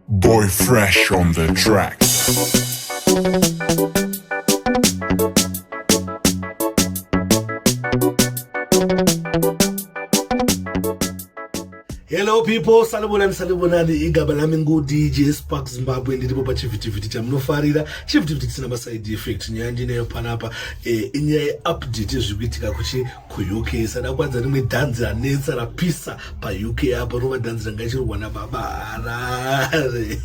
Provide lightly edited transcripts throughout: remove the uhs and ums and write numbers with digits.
Boy Fresh on the track. Hello people, salubonani igaba lami ngu DJ Spark Zimbabwe ndiri popa chivitiviti chamunofarira chivitiviti chisina maside effect nyanja neyo panapa inyaya update zvikuitika ku UK sada kwanza rimwe dhanzi ranetsa rapisa pa UK apo rova dhanzi ranga chirwa nababa Harare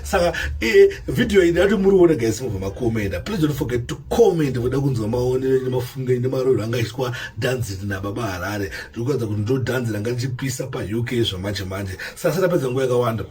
saka video iyi ndati muriona guys mubva makomenda. Please don't forget to comment voda kunzwa maonero nemafungo nemaroro angaitwa dhanzi nababa Harare. Ndikuudza kuti ndo dhanzi ranga richipisa pa UK zvamanje manje. Sasa tapedza nguva yakawanda.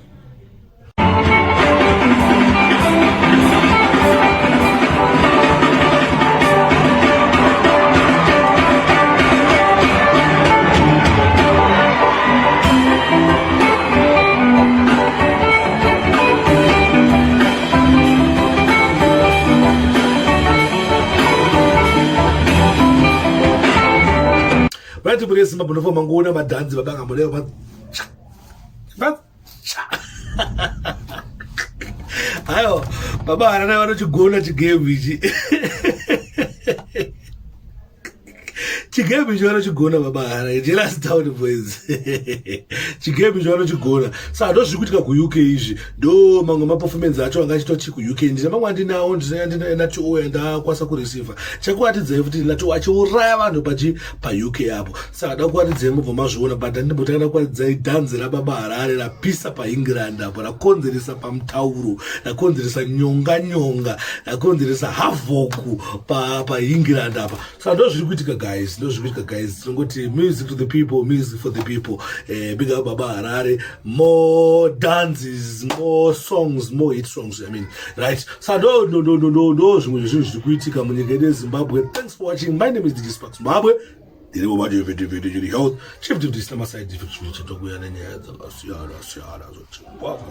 Vati muri Zimbabwe ndofamba ngoona madhanzi babanga modero ayo baba Harare vanochigona chigame ichi chigame ichi vanochigona baba Harare jealous town boys chigame ichi vanochigona saka ndo zvikuitika ku UK izvi ndo mamwe maperformance acho anga achitochi ku UK ndina mamwe andinawo ndinachouya ndakwasa kureceiver chakuatidzai kuti ndinacho achiuraya vanhu pa UK apo saka ndakuatidzai mubva mazviona but ndimbotakana kuatidzai dhanzi rababa Harare rapisa pa England apo rakonzeresa pamutauro rakonzeresa nyonga rakonzeresa havoku pa England apa saka ndo zviri kuitika guys tinongoti music to the people, music for the people. Big up baba Harare, more dances, more songs, more hit songs, I mean, right? So no zvikuitika munyika yedu Zimbabwe. Thanks for watching. My name is DJ Spark Zimbabwe. Ndiri mubadi video health chief duty sina maside effects zvinochatokuya nenyaya dzakasiyana siyana zvochingwava